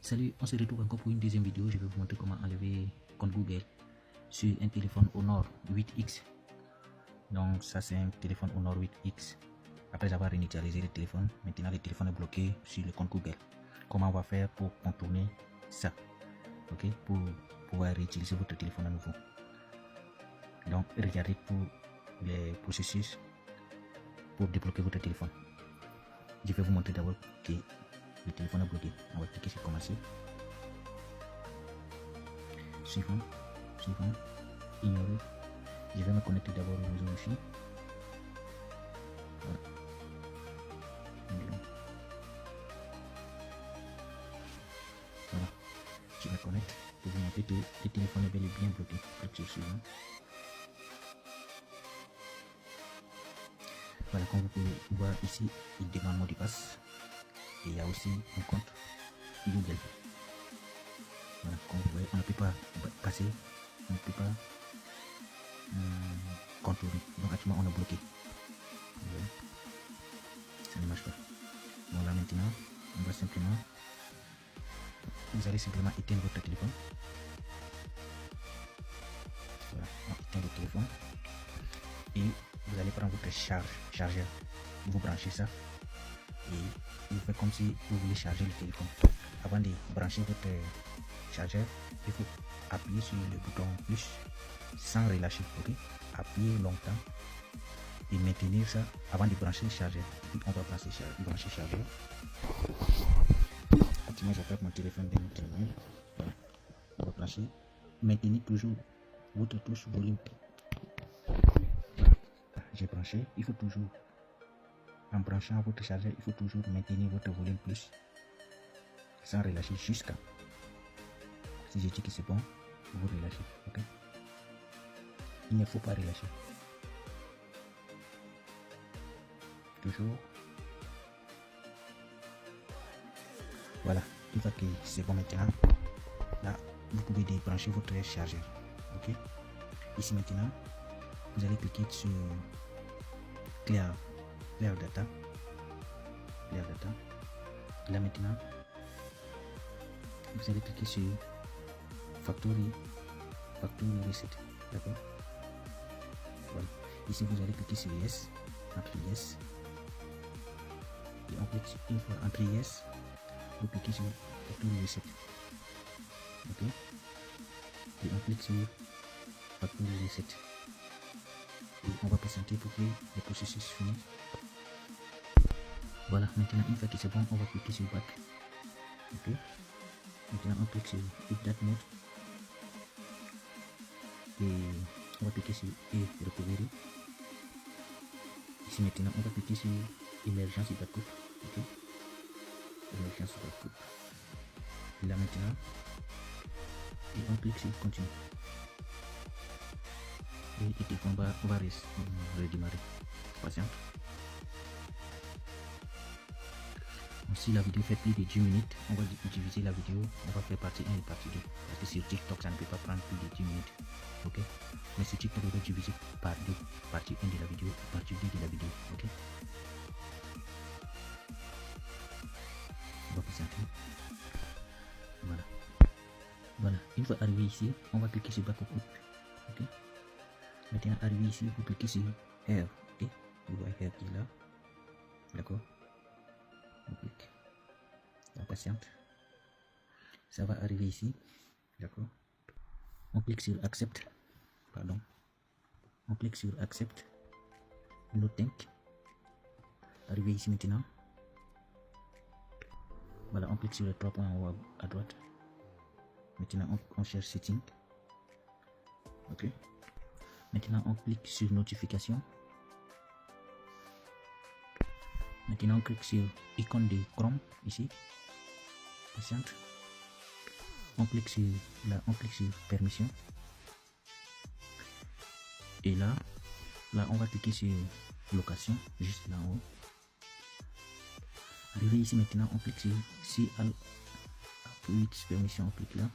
Salut, on se retrouve encore pour une deuxième vidéo. Je vais vous montrer comment enlever compte Google sur un téléphone Honor 8X. Donc ça c'est un téléphone Honor 8X. Après avoir initialisé le téléphone, maintenant le téléphone est bloqué sur le compte Google. Comment on va faire pour contourner ça, ok, pour pouvoir réutiliser votre téléphone à nouveau. Donc regardez tous les processus pour débloquer votre téléphone. Je vais vous montrer d'abord que le téléphone est bloqué. On va cliquer sur commencer. Suivant, ignorer. Je vais me connecter d'abord au réseau Wi-Fi. Voilà. Voilà. Je me connecte pour vous montrer que le téléphone est bel et bien bloqué. Cliquez sur suivant. Voilà, comme vous pouvez voir ici, il demande mot de passe. Et il y a aussi un compte Google. Voilà, comme vous voyez, on ne peut pas passer, on ne peut pas contourner. Donc actuellement on est bloqué. Vous voyez, ça ne marche pas. Bon là maintenant, on va simplement, vous allez simplement éteindre votre téléphone. Voilà, on éteint le téléphone. Et vous allez prendre votre chargeur, vous branchez ça. Et vous faites comme si vous voulez charger le téléphone. Avant de brancher votre chargeur, il faut appuyer sur le bouton plus sans relâcher, ok. Appuyez longtemps et maintenir ça avant de brancher le chargeur. Puis on va brancher le chargeur. Actuellement je vais mon téléphone de notre main. Voilà. On va brancher. Maintenez toujours votre touche volume. Voilà. J'ai branché. Il faut toujours, en branchant votre chargeur, il faut toujours maintenir votre volume plus sans relâcher jusqu'à. Si je dis que c'est bon, vous relâchez, ok. Il ne faut pas relâcher. Toujours. Voilà, une fois que c'est bon maintenant, là, vous pouvez débrancher votre chargeur, ok. Ici maintenant, vous allez cliquer sur Clear Data. Là maintenant, vous allez cliquer sur Factory Reset, d'accord. Voilà. Ici vous allez cliquer sur Yes, entre Yes, et on clique une fois entre Yes, vous cliquez sur Factory Reset, ok, et on clique sur Factory Reset, et on va patienter pour que le processus finisse. Voilà, maintenant une fois que c'est bon, on va cliquer sur Back, ok. Maintenant on clique sur Update Mode et on va cliquer sur Recovery. Ici maintenant on va cliquer sur Émergence backup, ok. Émergence backup. Et là maintenant, et on clique sur Continue. Et le téléphone va redémarrer. Patiente. Si la vidéo fait plus de 10 minutes, on va diviser la vidéo, on va faire partie 1 et partie 2. Parce que sur TikTok, ça ne peut pas prendre plus de 10 minutes. Ok. Mais sur TikTok, on va diviser par 2, partie 1 de la vidéo, partie 2 de la vidéo. Ok. On va patienter. Voilà. Voilà. Une fois arrivé ici, on va cliquer sur Backup. Ok. Maintenant, arrivé ici, vous cliquez sur Air. Ok. Vous voyez Air qui est là. D'accord. On clique. On patiente. Ça va arriver ici. D'accord. On clique sur Accept. Pardon. On clique sur Accept. No thank. Arrivé ici maintenant. Voilà, on clique sur les 3 points en haut à droite. Maintenant, on cherche Setting. Ok. Maintenant, on clique sur Notification. Maintenant, on clique sur icône de Chrome ici. Patiente. On clique sur Permission. Et là, on va cliquer sur Location, juste là en haut. Arrivé ici maintenant, on clique sur All Permission, on clique là.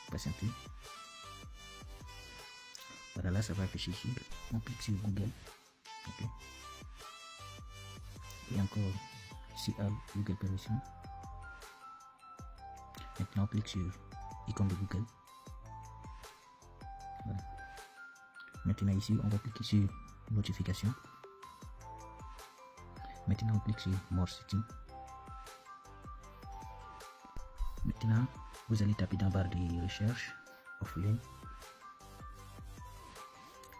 Patienter. Voilà, là ça va afficher ici. On clique sur Google. Ok. Et encore sur All Google Permission. Maintenant, on clique sur l'icône de Google. Voilà. Maintenant, ici, on va cliquer sur notification. Maintenant, on clique sur More Settings. Maintenant, vous allez taper dans la barre de recherche offline,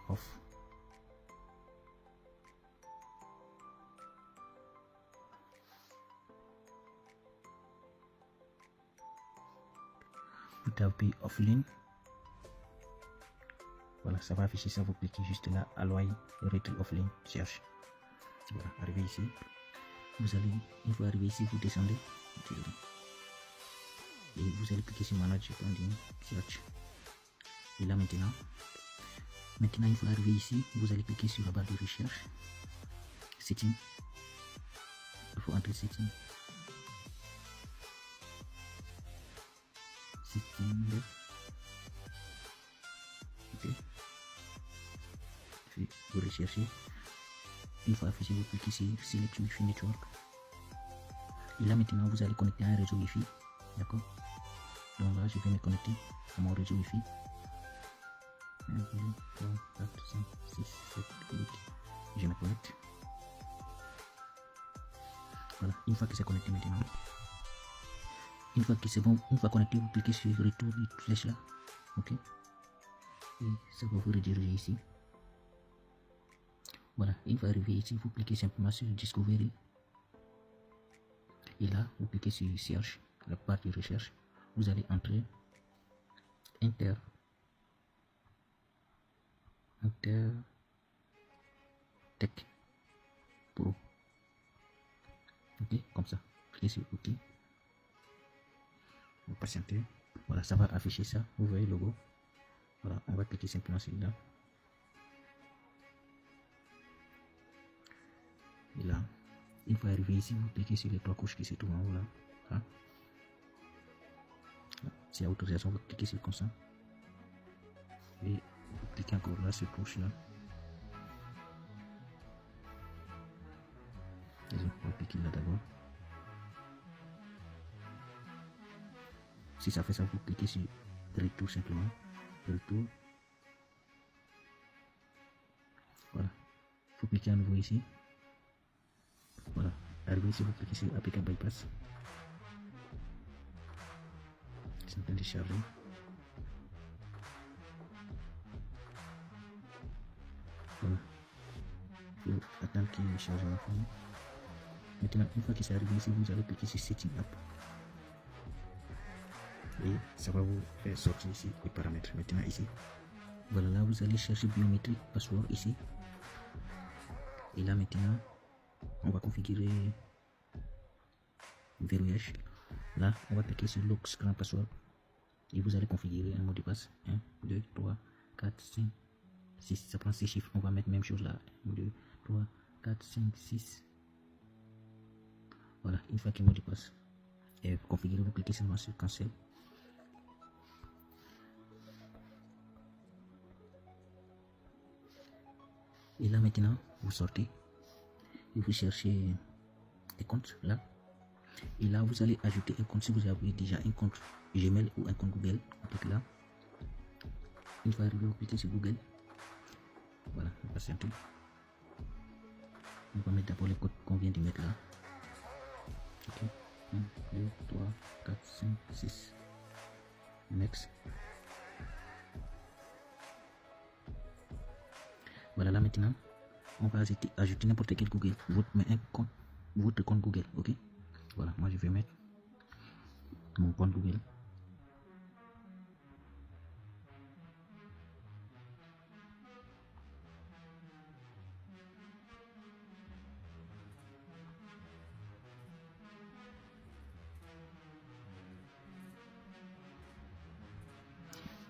off. Vous tapez offline. Voilà, ça va afficher ça. Vous cliquez juste là, Alloy Retail Offline, cherche. Voilà, arrivé ici. Vous allez, une fois arrivé ici, vous descendez. Et vous allez cliquer sur Manage Pending Search. Et là maintenant, une fois arrivé ici, vous allez cliquer sur la barre de recherche. Setting. Il faut entrer Setting. Setting. Ok. Puis vous recherchez. Une fois affiché, vous cliquez sur Select Wi-Fi Network. Et là maintenant, vous allez connecter à un réseau Wi-Fi. D'accord? Donc là, je vais me connecter à mon réseau Wi-Fi. 1, 2, 3, 4, 5, 6, 7, 8. Je me connecte. Voilà, une fois que c'est connecté maintenant. Une fois que c'est bon, une fois connecté, vous cliquez sur le retour du flèche là. Ok. Et ça va vous rediriger ici. Voilà, une fois arrivé ici, vous cliquez simplement sur Discovery. Et là, vous cliquez sur Search, la barre de recherche. Vous allez entrer Inter Tech Pro. Ok, comme ça. Cliquez sur OK. Vous patientez. Voilà, ça va afficher ça. Vous voyez le logo. Voilà, on va cliquer simplement sur là. Et là, une fois arrivé ici, vous cliquez sur les trois couches qui se trouvent en haut là. Hein? S'il y a autorisation, vous cliquez sur consent. Et vous cliquez encore là sur couche là. On va cliquer là d'abord. Si ça fait ça, vous cliquez sur retour simplement. Retour. Voilà. Vous cliquez à nouveau ici. Voilà. Arrivé ici, vous cliquez sur APK Bypass. C'est en train de charger. Voilà. Il faut attendre qu'il charge la forme. Maintenant, une fois que c'est arrivé ici, vous allez cliquer sur Setting Up. Et ça va vous faire sortir ici les paramètres. Maintenant, ici. Voilà, là, vous allez chercher biométrique, password ici. Et là, maintenant, on va configurer verrouillage. Là, on va cliquer sur Lock Screen Password. Et vous allez configurer un mot de passe. 1, 2, 3, 4, 5, 6. Ça prend 6 chiffres. On va mettre même chose là. 1, 2, 3, 4, 5, 6. Voilà, une fois que le mot de passe est configuré, vous cliquez seulement sur Cancel. Et là maintenant, vous sortez et vous cherchez un compte là. Et là, vous allez ajouter un compte si vous avez déjà un compte Gmail ou un compte Google. Donc là, une fois arrivé, vous cliquez sur Google. Voilà, on va patienter. On va mettre d'abord le code qu'on vient de mettre là. Ok, 1, 2, 3, 4, 5, 6. Next. Voilà, là maintenant, on va ajouter n'importe quel Google, votre compte Google, ok. Voilà, moi je vais mettre mon compte Google.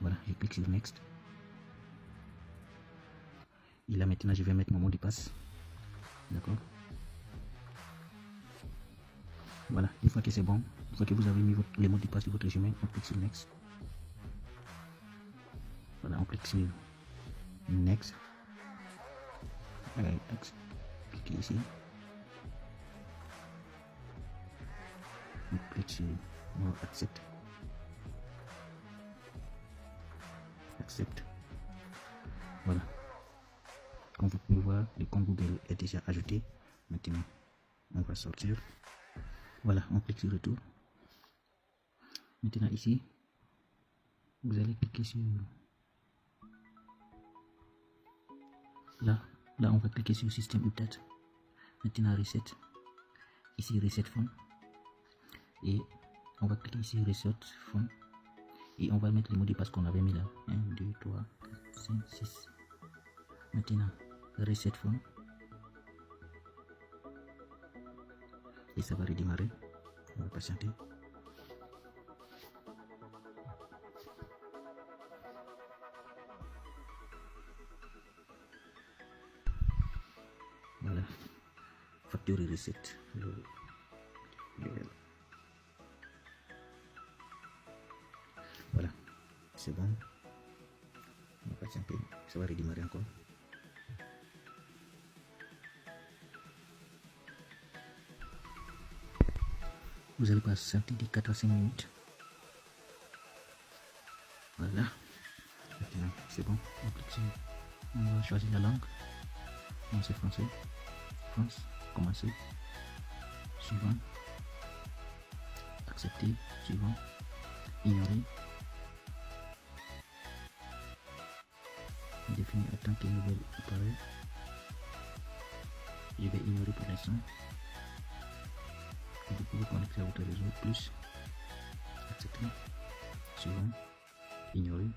Voilà, je clique sur Next. Et là maintenant, je vais mettre mon mot de passe. D'accord. Voilà, une fois que c'est bon, une fois que vous avez mis les mots de passe de votre Gmail, on clique sur Next. Voilà, on clique sur Next. Next. Cliquez ici. On clique sur More Accept. accepte. Voilà. Comme vous pouvez voir, le compte Google est déjà ajouté. Maintenant, on va sortir. Voilà, on clique sur retour. Maintenant ici, vous allez cliquer sur là on va cliquer sur système update. Maintenant reset, ici reset phone, et on va cliquer ici reset phone, et on va mettre le mot de passe qu'on avait mis là, 1 2 3 4 5 6. Maintenant reset phone, et ça va redémarrer. On va patienter. Voilà, factory reset. Voilà, c'est bon. On va patienter, ça va redémarrer encore. Vous allez patienter de 4 à 5 minutes. Voilà, maintenant c'est bon. On va choisir la langue. Non, c'est français. France, commencer. Suivant. Accepter. Suivant. Ignorer. Définir à tant que nouvelle apparaît. Je vais ignorer pour l'instant. Vous pouvez connecter à votre réseau. Plus. Accepter. Suivant. Ignorer.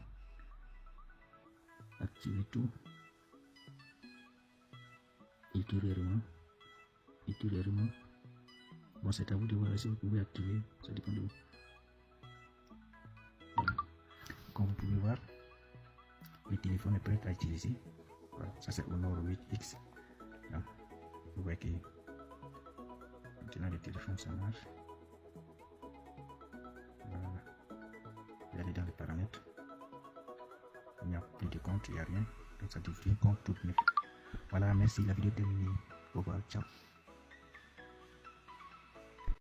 Activer tout. Ultérieurement. Bon, c'est à vous de voir si vous pouvez activer. Ça dépend de vous. Voilà. Comme vous pouvez voir, le téléphone est prêt à utiliser. Voilà, ça c'est Honor 8X. Donc, vous voyez que maintenant le téléphone ça marche. Voilà. Vous allez dans les paramètres. Il n'y a plus de compte, il n'y a rien. Donc ça devient compte tout neuf. Voilà, merci, la vidéo est terminée. Au revoir, ciao.